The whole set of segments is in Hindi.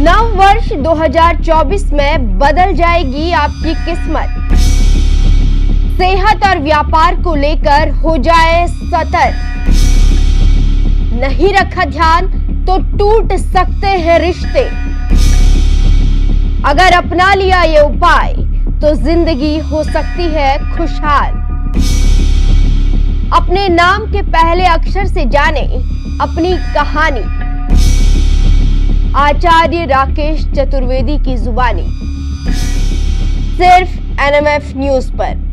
नव वर्ष 2024 में बदल जाएगी आपकी किस्मत। सेहत और व्यापार को लेकर हो जाए सतर्क। नहीं रखा ध्यान तो टूट सकते हैं रिश्ते। अगर अपना लिया ये उपाय तो जिंदगी हो सकती है खुशहाल। अपने नाम के पहले अक्षर से जाने अपनी कहानी। आचार्य राकेश चतुर्वेदी की जुबानी, सिर्फ NMF न्यूज पर।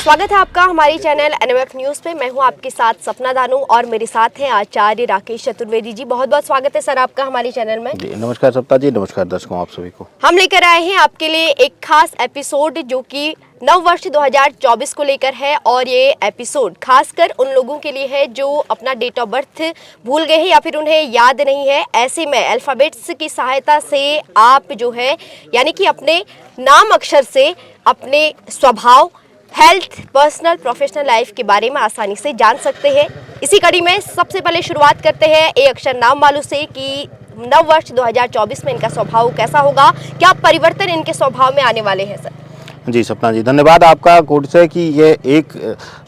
स्वागत है आपका हमारी चैनल NMF न्यूज पे। मैं हूं आपके साथ सपना दानू और मेरे साथ हैं आचार्य राकेश चतुर्वेदी जी। बहुत बहुत स्वागत है सर आपका हमारी चैनल में। जी नमस्कार सप्ताह जी, नमस्कार दर्शकों आप सभी को। हम लेकर आए हैं आपके लिए एक खास एपिसोड जो कि नव वर्ष 2024 को लेकर है, और ये एपिसोड खासकर उन लोगों के लिए है जो अपना डेट ऑफ बर्थ भूल गए हैं या फिर उन्हें याद नहीं है। ऐसे में अल्फाबेट्स की सहायता से आप जो है यानी कि अपने नाम अक्षर से अपने स्वभाव, हेल्थ, पर्सनल, प्रोफेशनल लाइफ के बारे में आसानी से जान सकते हैं। इसी कड़ी में सबसे पहले शुरुआत करते हैं ए अक्षर नाम वालों से कि नव वर्ष 2024 में इनका स्वभाव कैसा होगा, क्या परिवर्तन इनके स्वभाव में आने वाले हैं सर? जी सपना जी, धन्यवाद आपका कोट से कि ये एक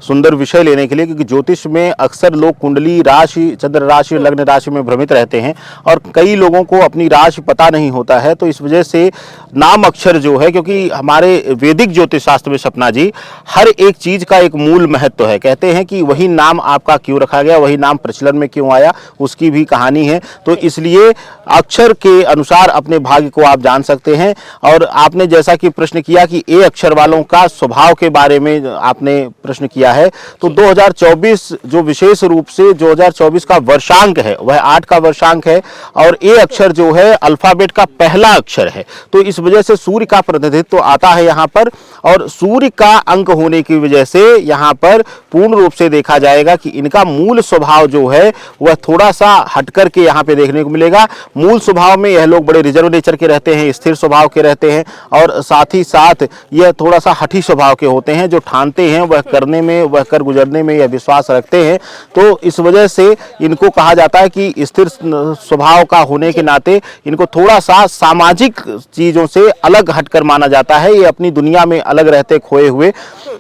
सुंदर विषय लेने के लिए, क्योंकि ज्योतिष में अक्सर लोग कुंडली राशि, चंद्र राशि, लग्न राशि में भ्रमित रहते हैं और कई लोगों को अपनी राशि पता नहीं होता है। तो इस वजह से नाम अक्षर जो है, क्योंकि हमारे वैदिक ज्योतिष शास्त्र में सपना जी हर एक चीज का एक मूल महत्व है। कहते हैं कि वही नाम आपका क्यों रखा गया, वही नाम प्रचलन में क्यों आया, उसकी भी कहानी है। तो इसलिए अक्षर के अनुसार अपने भाग्य को आप जान सकते हैं। और आपने जैसा कि प्रश्न किया कि ए अक्षर वालों का स्वभाव के बारे में आपने प्रश्न किया है, तो 2024 जो विशेष रूप से 2024 का वर्षांक है वह 8 का वर्षांक है और ए अक्षर जो है अल्फाबेट का पहला अक्षर है। तो इस वजह से सूर्य का प्रतिनिधित्व आता है यहाँ पर, और सूर्य का अंक होने की वजह से यहाँ पर पूर्ण रूप से देखा जाएगा कि इनका मूल स्वभाव जो है वह थोड़ा सा हट करके यहाँ पे देखने को मिलेगा। मूल स्वभाव में यह लोग बड़े रिजर्व नेचर के रहते हैं, स्थिर स्वभाव के रहते हैं, और साथ ही साथ यह थोड़ा सा हठी स्वभाव के होते हैं। जो ठानते हैं वह करने में, वह कर गुजरने में यह विश्वास रखते हैं। तो इस वजह से इनको कहा जाता है कि स्थिर स्वभाव का होने के नाते इनको थोड़ा सा सामाजिक चीजों से अलग हटकर माना जाता है। ये अपनी दुनिया में अलग रहते खोए हुए।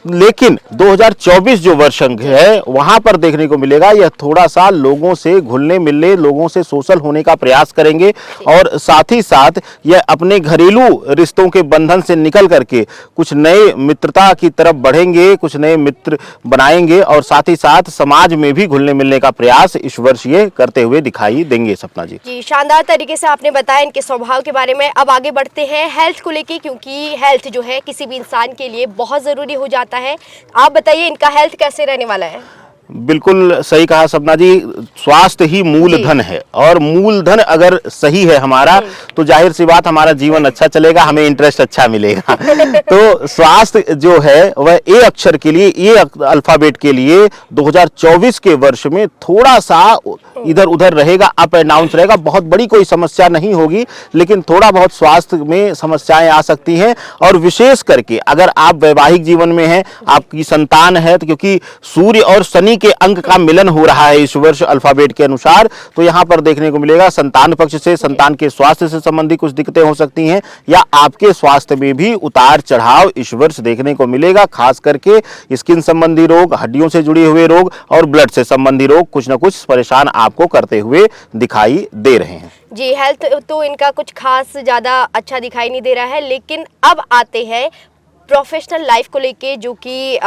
लेकिन 2024 जो वर्षांक है वहां पर देखने को मिलेगा यह थोड़ा सा लोगों से घुलने मिलने, लोगों से सोशल होने का प्रयास करेंगे, और साथ ही साथ यह अपने घरेलू रिश्तों के बंधन से निकल करके कुछ नए मित्रता की तरफ बढ़ेंगे, कुछ नए मित्र बनाएंगे, और साथ ही साथ समाज में भी घुलने मिलने का प्रयास इस वर्ष ये करते हुए दिखाई देंगे सपना जी। जी शानदार तरीके से आपने बताया इनके स्वभाव के बारे में। अब आगे बढ़ते हैं हेल्थ को लेके, क्योंकि हेल्थ जो है किसी भी इंसान के लिए बहुत जरूरी हो जाता है। आप बताइए इनका हेल्थ कैसे रहने वाला है? बिल्कुल सही कहा सपना जी, स्वास्थ्य ही मूल धन है, और मूल धन अगर सही है हमारा तो जाहिर सी बात हमारा जीवन अच्छा चलेगा, हमें इंटरेस्ट अच्छा मिलेगा। तो स्वास्थ्य जो है वह ए अक्षर के लिए, ए अल्फाबेट के लिए 2024 के वर्ष में थोड़ा सा इधर उधर रहेगा, अप एंड डाउन रहेगा। बहुत बड़ी कोई समस्या नहीं होगी, लेकिन थोड़ा बहुत स्वास्थ्य में समस्याएं आ सकती हैं। और विशेष करके अगर आप वैवाहिक जीवन में हैं, आपकी संतान है, तो क्योंकि सूर्य और शनि के अंक का मिलन हो रहा है इस वर्ष अल्फाबेट के अनुसार, तो यहाँ पर देखने को मिलेगा संतान पक्ष से, संतान के स्वास्थ्य से संबंधित कुछ दिक्कतें हो सकती हैं, या आपके स्वास्थ्य में भी उतार चढ़ाव इस वर्ष देखने को मिलेगा। खास करके स्किन संबंधी रोग, हड्डियों से जुड़े हुए रोग और ब्लड से संबंधी रोग कुछ न कुछ परेशान आपको करते हुए दिखाई दे रहे हैं। जी हेल्थ तो इनका कुछ खास ज़्यादा अच्छा दिखाई नहीं दे रहा है, लेकिन अब आते हैं प्रोफेशनल लाइफ को लेके, जो कि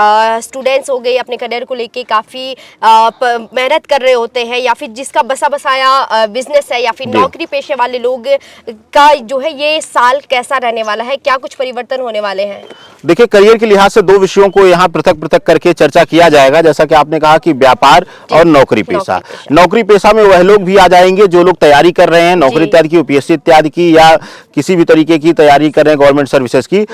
स्टूडेंट्स हो गए अपने करियर को लेके काफ़ी मेहनत कर रहे होते हैं, या फिर जिसका बसा बसाया बिजनेस है, या फिर नौकरी पेशे वाले लोग का जो है ये साल कैसा रहने वाला है, क्या कुछ परिवर्तन होने वाले हैं? देखिए, करियर के लिहाज से दो विषयों को यहाँ पृथक पृथक करके चर्चा किया जाएगा। जैसा कि आपने कहा कि व्यापार और नौकरी पेशा। नौकरी पेशा में वह लोग भी आ जाएंगे जो लोग तैयारी कर रहे हैं नौकरी इत्यादि की, UPSC इत्यादि की, या किसी भी तरीके की तैयारी कर रहे हैं गवर्नमेंट सर्विसेज की।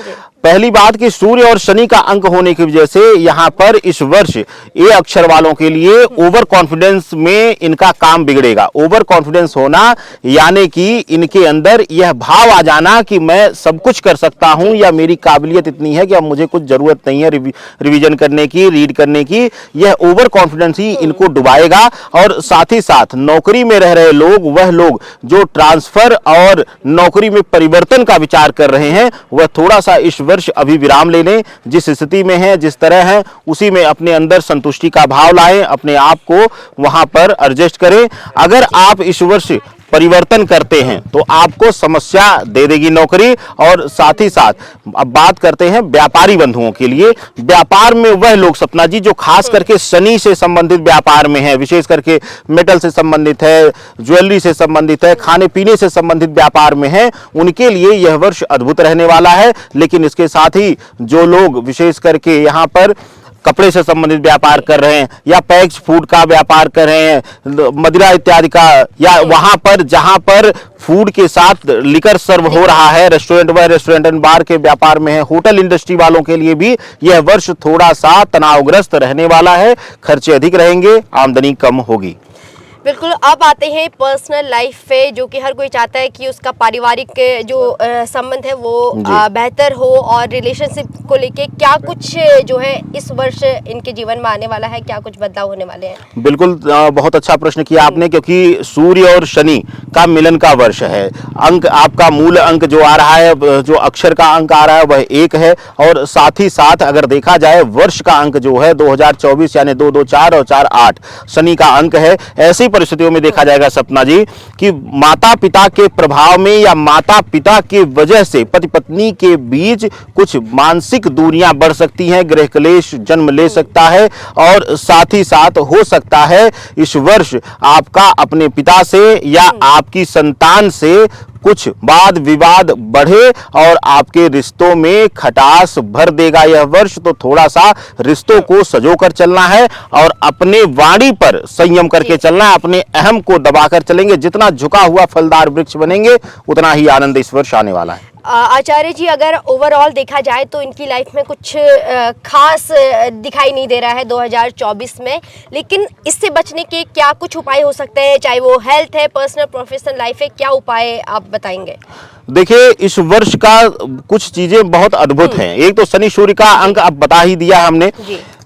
पहली बात कि सूर्य और शनि का अंक होने की वजह से यहाँ पर इस वर्ष ए अक्षर वालों के लिए ओवर कॉन्फिडेंस में इनका काम बिगड़ेगा। ओवर कॉन्फिडेंस होना यानी कि इनके अंदर यह भाव आ जाना कि मैं सब कुछ कर सकता हूं या मेरी काबिलियत इतनी है कि अब मुझे कुछ जरूरत नहीं है रिवीजन करने की, रीड करने की। यह ओवर कॉन्फिडेंस ही इनको डुबाएगा। और साथ ही साथ नौकरी में रह रहे लोग, वह लोग जो ट्रांसफर और नौकरी में परिवर्तन का विचार कर रहे हैं, वह थोड़ा सा इस वर्ष अभी विराम ले लें। जिस स्थिति में है, जिस तरह है, उसी में अपने अंदर संतुष्टि का भाव लाएं, अपने आप को वहां पर एडजस्ट करें। अगर आप इस वर्ष परिवर्तन करते हैं तो आपको समस्या दे देगी नौकरी। और साथ ही साथ अब बात करते हैं व्यापारी बंधुओं के लिए। व्यापार में वह लोग सपना जी जो खास करके शनि से संबंधित व्यापार में है, विशेष करके मेटल से संबंधित है, ज्वेलरी से संबंधित है, खाने पीने से संबंधित व्यापार में है, उनके लिए यह वर्ष अद्भुत रहने वाला है। लेकिन इसके साथ ही जो लोग विशेष करके यहाँ पर कपड़े से संबंधित व्यापार कर रहे हैं या पैक्ड फूड का व्यापार कर रहे हैं, मदिरा इत्यादि का, या वहां पर जहां पर फूड के साथ लिकर सर्व हो रहा है, रेस्टोरेंट व रेस्टोरेंट एंड बार के व्यापार में है, होटल इंडस्ट्री वालों के लिए भी यह वर्ष थोड़ा सा तनावग्रस्त रहने वाला है। खर्चे अधिक रहेंगे, आमदनी कम होगी। बिल्कुल। अब आते हैं पर्सनल लाइफ पे, जो कि हर कोई चाहता है कि उसका पारिवारिक जो संबंध है वो बेहतर हो, और रिलेशनशिप को लेके क्या कुछ जो है इस वर्ष इनके जीवन में आने वाला है, क्या कुछ बदलाव होने वाले हैं? बिल्कुल, बहुत अच्छा प्रश्न किया आपने, क्योंकि सूर्य और शनि का मिलन का वर्ष है। अंक आपका मूल अंक जो आ रहा है, जो अक्षर का अंक आ रहा है, वह 1 है। और साथ ही साथ अगर देखा जाए वर्ष का अंक जो है 2024 यानी 224 और 48 शनि का अंक है। ऐसी परिस्थितियों में देखा जाएगा सपना जी कि माता पिता के प्रभाव में या माता पिता की वजह से पति पत्नी के बीच कुछ मानसिक दूरियां बढ़ सकती हैं, गृह क्लेश जन्म ले सकता है। और साथ ही साथ हो सकता है इस वर्ष आपका अपने पिता से या आपकी संतान से कुछ वाद विवाद बढ़े और आपके रिश्तों में खटास भर देगा यह वर्ष। तो थोड़ा सा रिश्तों को सजोकर चलना है और अपने वाणी पर संयम करके चलना है। अपने अहम को दबाकर चलेंगे, जितना झुका हुआ फलदार वृक्ष बनेंगे उतना ही आनंद इस वर्ष आने वाला है। आचार्य जी, अगर ओवरऑल देखा जाए तो इनकी लाइफ में कुछ खास दिखाई नहीं दे रहा है 2024 में, लेकिन इससे बचने के क्या कुछ उपाय हो सकते हैं? चाहे वो हेल्थ है, पर्सनल प्रोफेशनल लाइफ है, क्या उपाय आप बताएंगे? देखिए, इस वर्ष का कुछ चीजें बहुत अद्भुत हैं। एक तो शनि सूर्य का अंक अब बता ही दिया हमने।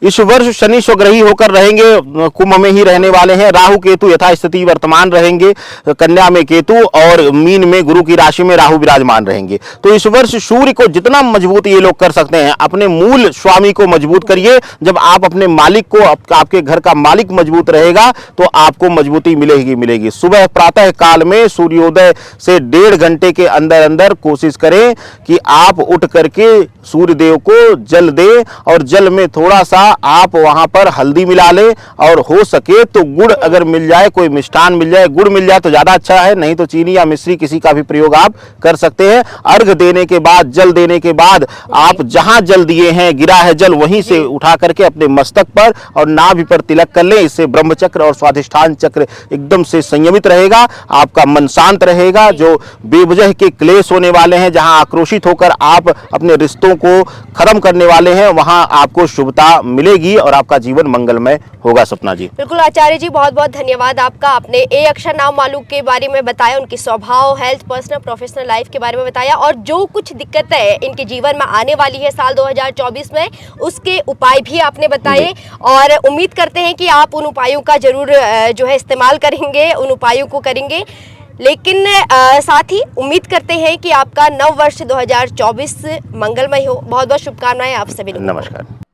इस वर्ष शनि स्वग्रही होकर रहेंगे, कुंभ में ही रहने वाले हैं। राहु केतु यथास्थिति वर्तमान रहेंगे, कन्या में केतु और मीन में गुरु की राशि में राहु विराजमान रहेंगे। तो इस वर्ष सूर्य को जितना मजबूत ये लोग कर सकते हैं, अपने मूल स्वामी को मजबूत करिए। जब आप अपने मालिक को, आपके घर का मालिक मजबूत रहेगा तो आपको मजबूती मिलेगी। सुबह प्रातः काल में सूर्योदय से 1.5 घंटे के अंदर अंदर कोशिश करें कि आप उठ करके सूर्य देव को जल दें, और जल में थोड़ा सा आप वहां पर हल्दी मिला लें, और हो सके तो गुड़ अगर मिल जाए, कोई मिष्ठान मिल जाए, गुड़ मिल जाए तो ज्यादा अच्छा है, नहीं तो चीनी या मिश्री किसी का भी प्रयोग आप कर सकते हैं। अर्घ देने के बाद, जल देने के बाद आप जहां जल दिए हैं, गिरा है जल, वहीं से उठा करके अपने मस्तक पर और नाभि पर तिलक कर लें। इससे ब्रह्मचक्र और स्वाधिष्ठान चक्र एकदम से संयमित रहेगा, आपका मन शांत रहेगा। जो बेवजह के क्लेश होने वाले हैं, जहां आक्रोशित होकर आप अपने रिश्तों को खत्म करने वाले हैं, वहां आपको शुभता मिलेगी और आपका जीवन मंगलमय होगा। सपना जी, बिल्कुल। आचार्य जी, बहुत बहुत धन्यवाद आपका। आपने ए अक्षर नाम वालों के बारे में बताया, उनकी स्वभाव, हेल्थ, पर्सनल प्रोफेशनल लाइफ के बारे में बताया, और जो कुछ दिक्कतें इनके जीवन में आने वाली है साल 2024 में, उसके उपाय भी आपने बताए। और उम्मीद करते हैं कि आप उन उपायों का जरूर जो है इस्तेमाल करेंगे, उन उपायों को करेंगे। लेकिन साथ ही उम्मीद करते हैं कि आपका नव वर्ष 2024 मंगलमय हो। बहुत बहुत शुभकामनाएं आप सभी लोगों को। नमस्कार।